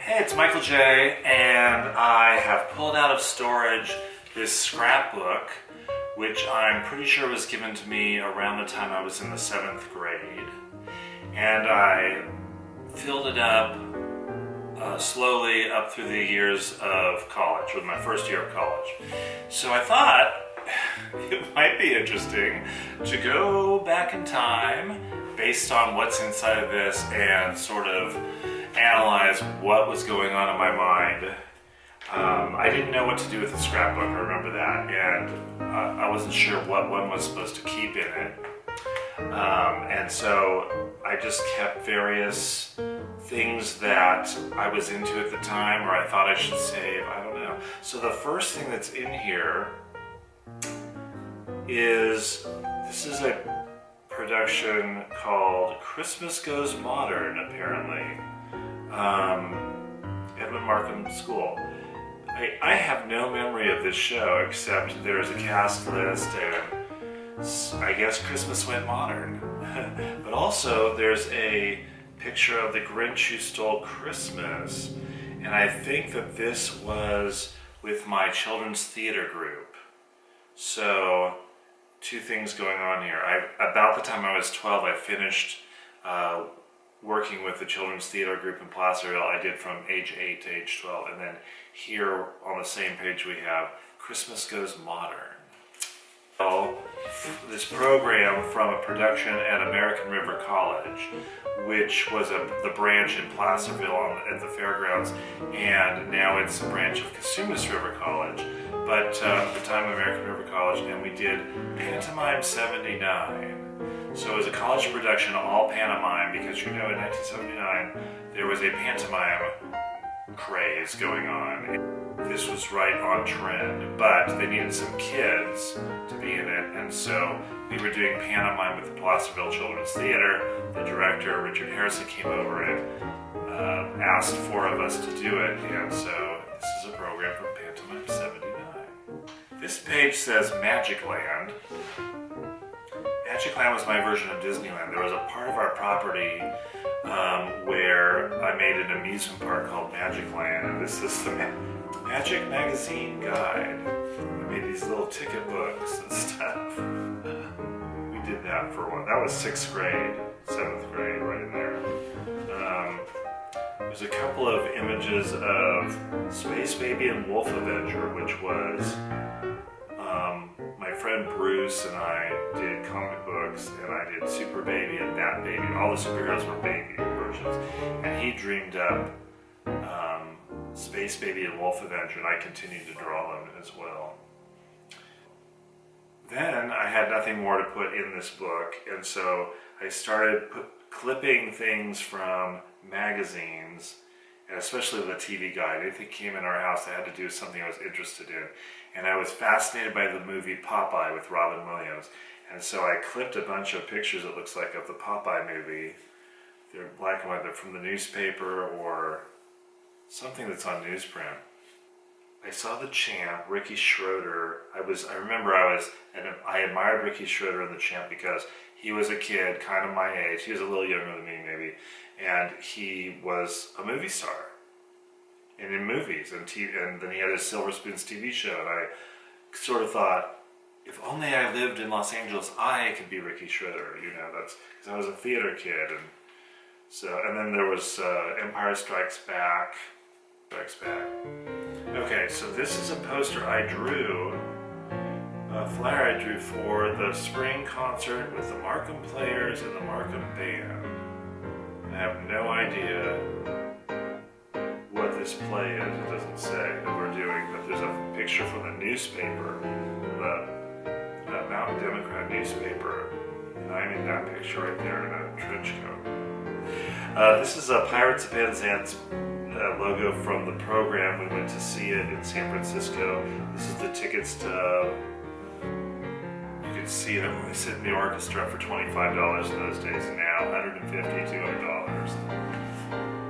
Hey, it's Michael J, and I have pulled out of storage this scrapbook, which I'm pretty sure was given to me around the time I was in the 7th grade. And I filled it up slowly up through the years of college, with my first year of college. So I thought it might be interesting to go back in time based on what's inside of this and sort of analyze what was going on in my mind. I didn't know what to do with the scrapbook, I remember that, and I wasn't sure what one was supposed to keep in it. And so I just kept various things that I was into at the time or I thought I should save, I don't know. So the first thing that's in here is, this is a production called Christmas Goes Modern, apparently. Edwin Markham School. I have no memory of this show except there's a cast list and I guess Christmas went modern. But also there's a picture of the Grinch Who Stole Christmas, and I think that this was with my children's theater group. So two things going on here. About the time I was 12, I finished working with the children's theater group in Placerville. I did from age 8 to age 12, and then here on the same page we have Christmas Goes Modern. So, this program from a production at American River College, which was the branch in Placerville at the fairgrounds, and now it's a branch of Casumas River College. But at the time American River College, and we did Pantomime 79. So it was a college production, all pantomime, because you know in 1979 there was a pantomime craze going on. This was right on trend, but they needed some kids to be in it, and so we were doing pantomime with the Placerville Children's Theater. The director, Richard Harrison, came over and asked 4 of us to do it, and so this is a program from Pantomime 79. This page says Magicland. Magicland was my version of Disneyland. There was a part of our property where I made an amusement park called Magicland, and this is the Magic Magazine Guide. I made these little ticket books and stuff. We did that for one. That was 6th grade, 7th grade, right in there. There's a couple of images of Space Baby and Wolf Avenger, which was my friend Bruce and I did comic books, and I did Super Baby and Bat Baby. All the superheroes were baby versions, and he dreamed up Space Baby and Wolf Avenger, and I continued to draw them as well. Then I had nothing more to put in this book, and so I started clipping things from magazines, and especially the TV Guide. Anything came in our house that had to do with something I was interested in. And I was fascinated by the movie Popeye with Robin Williams. And so I clipped a bunch of pictures, it looks like, of the Popeye movie. They're black and white, they're from the newspaper or something that's on newsprint. I saw the Champ, Ricky Schroeder. I admired Ricky Schroeder and the Champ because he was a kid, kind of my age. He was a little younger than me, maybe. And he was a movie star. And in movies and TV, and then he had his Silver Spoons TV show, and I sort of thought, if only I lived in Los Angeles, I could be Ricky Schroeder, that's because I was a theater kid. And so, and then there was Empire Strikes Back. Okay, so this is a poster I drew, a flyer I drew for the spring concert with the Markham Players and the Markham Band. I have no idea what this play is. It doesn't say that we're doing, but there's a picture from the newspaper, the Mountain Democrat newspaper, and I'm in that picture right there in a trench coat. This is a Pirates of Penzance logo from the program. We went to see it in San Francisco. This is the ticket stub. You can see it when we sit in the orchestra for $25 in those days, and now $150, $200.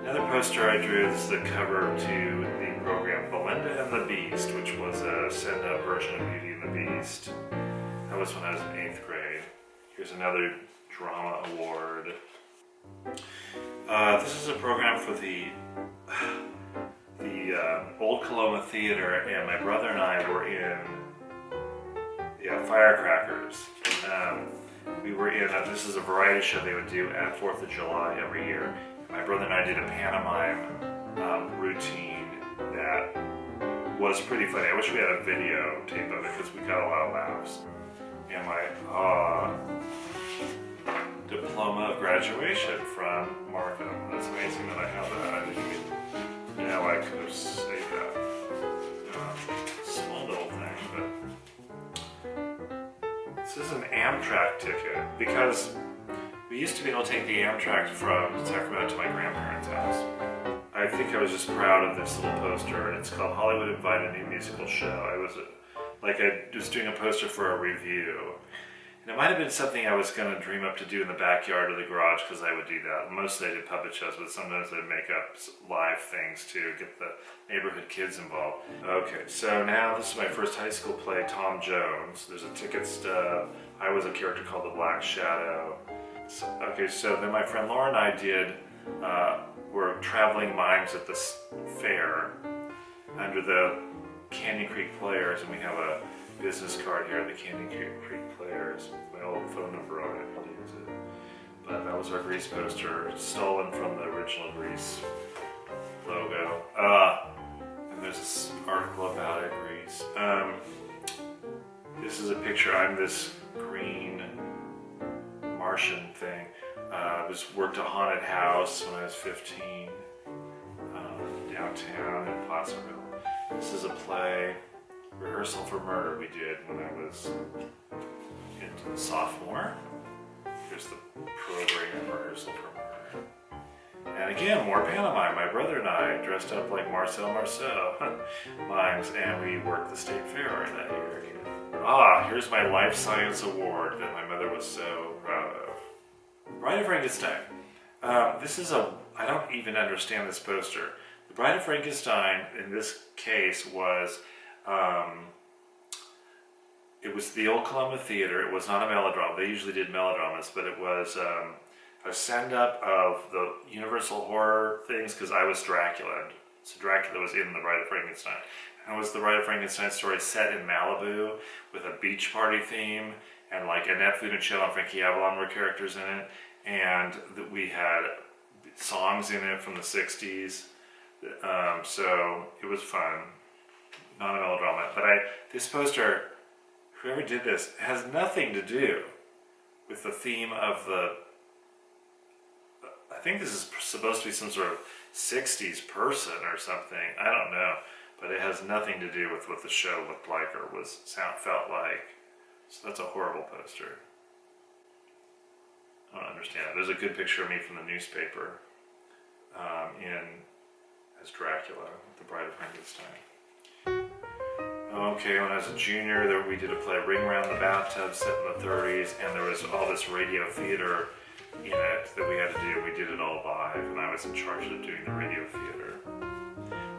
Another poster I drew, this is the cover to the program Belinda and the Beast, which was a send-up version of Beauty and the Beast. That was when I was in 8th grade. Here's another drama award. This is a program for the the Old Coloma Theater, and my brother and I were in Firecrackers. We were in, this is a variety show they would do at 4th of July every year. My brother and I did a pantomime routine that was pretty funny. I wish we had a video tape of it because we got a lot of laughs. And my diploma of graduation from Markham. That's amazing that I have that. I didn't even know I could have saved that. Small little thing, but this is an Amtrak ticket because we used to be able to take the Amtrak from Sacramento to my grandparents' house. I think I was just proud of this little poster, and it's called Hollywood Invited New Musical Show. I was doing a poster for a review. And it might have been something I was going to dream up to do in the backyard or the garage, because I would do that. Mostly I did puppet shows, but sometimes I'd make up live things to get the neighborhood kids involved. Okay, so now this is my first high school play, Tom Jones. There's a ticket stub. I was a character called the Black Shadow. So then my friend Laura and I were traveling mimes at this fair under the Canyon Creek Players, and we have a business card here, the Canyon Creek Players, with my old phone number on it. I'll use it. But that was our Grease poster, stolen from the original Grease logo. And there's this article about it, Grease. This is a picture. I'm this green Martian thing. I worked a haunted house when I was 15, downtown in Placerville. This is a play, Rehearsal for Murder, we did when I was a sophomore. Here's the program, Rehearsal for Murder. And again, more pantomime. My brother and I dressed up like Marcel mimes, and we worked the state fair that year again. Here's my Life Science Award that my mother was so proud of. Bride of Frankenstein. I don't even understand this poster. The Bride of Frankenstein, in this case, was it was the Old Coloma Theater. It was not a melodrama. They usually did melodramas, but it was a send-up of the Universal horror things, because I was Dracula. So Dracula was in the Bride of Frankenstein. And it was the Bride of Frankenstein story set in Malibu with a beach party theme, and like Annette Funicello and Frankie Avalon were characters in it, and we had songs in it from the 60s. So it was fun. Not a melodrama. But this poster, whoever did this, has nothing to do with the theme of I think this is supposed to be some sort of 60s person or something. I don't know. But it has nothing to do with what the show looked like or felt like. So that's a horrible poster. I don't understand it. There's a good picture of me from the newspaper as Dracula, the Bride of Frankenstein. Okay, when I was a junior, we did a play, Ring Around the Bathtub, set in the 30s, and there was all this radio theater in it that we had to do. We did it all live, and I was in charge of doing the radio theater.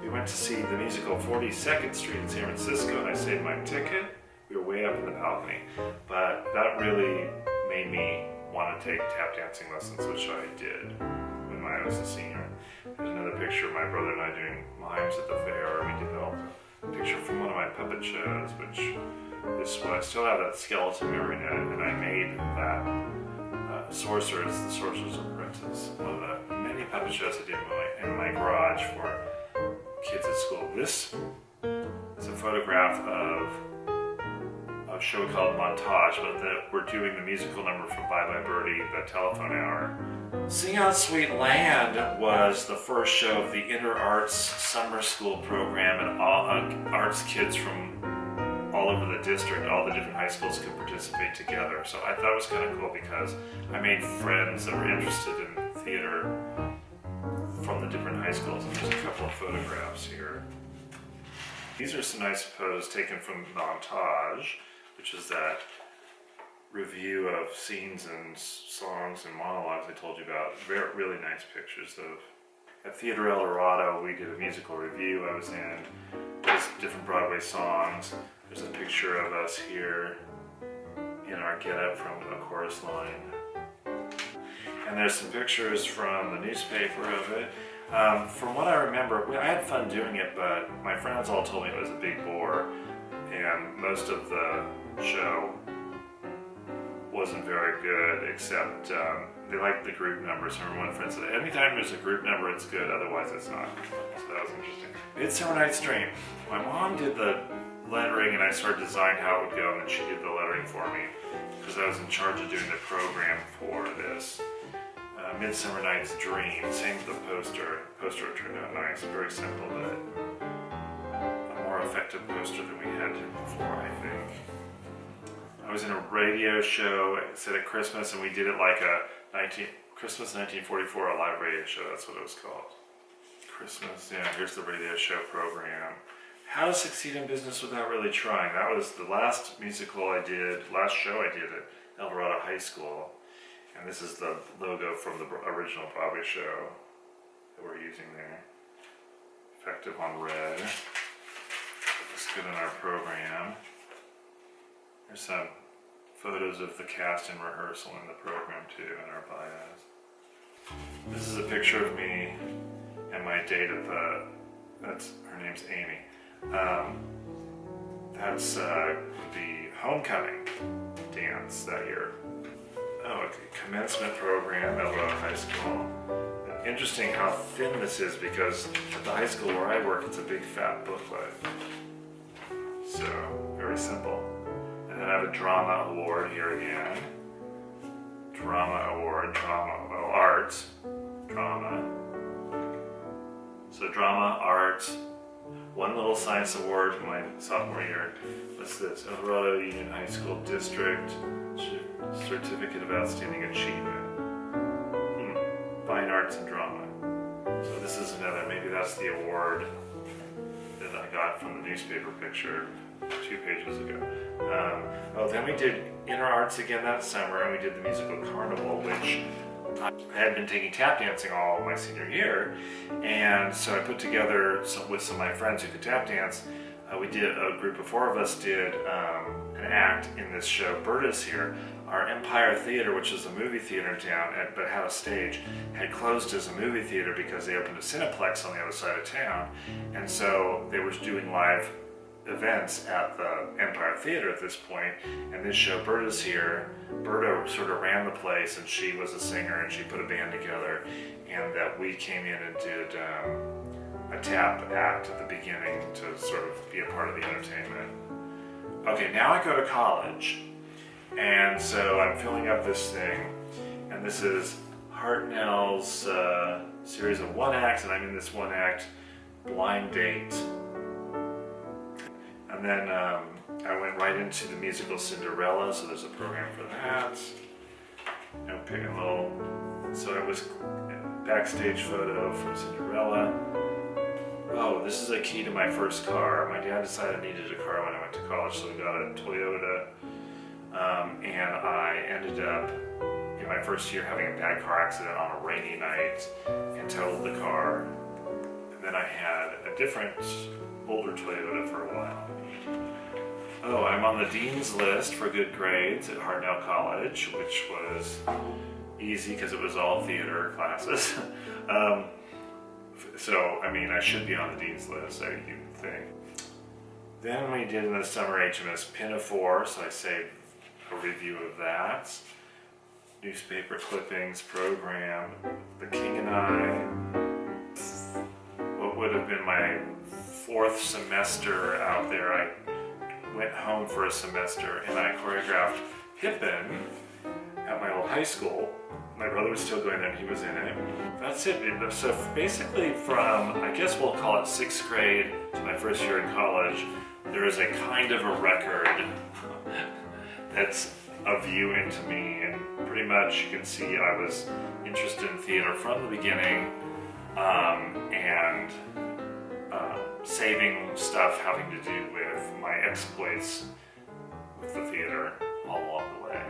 We went to see the musical 42nd Street in San Francisco, and I saved my ticket. We were way up in the balcony, but that really made me want to take tap dancing lessons, which I did when I was a senior. There's another picture of my brother and I doing mimes at the fair. We did a picture from one of my puppet shows, which is what I still have that skeleton marionette, and I made that the Sorcerer's Apprentice, one of the many puppet shows I did in my garage for kids at school. This is a photograph of a show called Montage, but we're doing the musical number from Bye Bye Birdie, the telephone hour. Sing Out Sweet Land was the first show of the Inter Arts Summer School program, and all arts kids from all over the district, all the different high schools could participate together. So I thought it was kind of cool because I made friends that were interested in theater from the different high schools. And there's a couple of photographs here. These are some nice photos taken from Montage, which is that review of scenes and songs and monologues I told you about. Really nice pictures of. At Theater El Dorado, we did a musical review I was in. There's different Broadway songs. There's a picture of us here in our get-up from the chorus line. And there's some pictures from the newspaper of it. From what I remember, I had fun doing it, but my friends all told me it was a big bore, and most of the show wasn't very good, except they liked the group numbers. I remember one friend said, anytime there's a group number, it's good, otherwise it's not. So that was interesting. Midsummer Night's Dream. My mom did the lettering, and I sort of designed how it would go, and then she did the lettering for me, because I was in charge of doing the program for this. Midsummer Night's Dream, same with the poster. The poster turned out nice, very simple, but a more effective poster than we had before, I think. I was in a radio show set at Christmas, and we did it like a Christmas 1944, a live radio show, that's what it was called. Christmas, yeah, here's the radio show program. How to Succeed in Business Without Really Trying. That was the last last show I did at Alvarado High School. And this is the logo from the original Broadway show that we're using there. Effective on red. Looks good in our program. There's some photos of the cast in rehearsal in the program too, in our bios. This is a picture of me and my date at her name's Amy. That's the homecoming dance that year. Oh, a commencement program at Alvarado High School. Interesting how thin this is, because at the high school where I work, it's a big fat booklet. So, very simple. And then I have a drama award here again. Drama award, arts, drama. So drama, arts, one little science award in my sophomore year. What's this? Alvarado Union High School District Certificate of Outstanding Achievement. Fine Arts and Drama. So this is another, maybe that's the award that I got from the newspaper picture 2 pages ago. Then we did Inner Arts again that summer, and we did the musical Carnival, which I had been taking tap dancing all my senior year, and so I put together with some of my friends who could tap dance. We did, a group of 4 of us did an act in this show, Berta's Here. Our Empire Theater, which is a movie theater in town, but had a stage, had closed as a movie theater because they opened a Cineplex on the other side of town. And so they were doing live events at the Empire Theater at this point, and this show, Berta's Here, Berta sort of ran the place, and she was a singer, and she put a band together, and that we came in and did a tap act at the beginning to sort of be a part of the entertainment. Okay, now I go to college, and so I'm filling up this thing, and this is Hartnell's series of 1 acts, and I'm in this 1 act blind date. And then I went right into the musical Cinderella, so there's a program for that. Pick a little. So it was a backstage photo from Cinderella. Oh, this is a key to my first car. My dad decided I needed a car when I went to college, so we got a Toyota. And I ended up, in my first year, having a bad car accident on a rainy night and totaled the car. And then I had a different, older Toyota for a while. Oh, I'm on the dean's list for good grades at Hartnell College, which was easy because it was all theater classes. So, I mean, I should be on the dean's list, you would think. Then we did in the summer HMS Pinafore, so I saved a review of that. Newspaper clippings, program, The King and I. What would have been my 4th semester out there, I went home for a semester and I choreographed Pippin at my old high school. My brother was still going there and he was in it. That's it. So basically from, I guess we'll call it 6th grade to my first year in college, there is a kind of a record that's a view into me, and pretty much you can see I was interested in theater from the beginning, and saving stuff having to do with my exploits with the theater all along the way.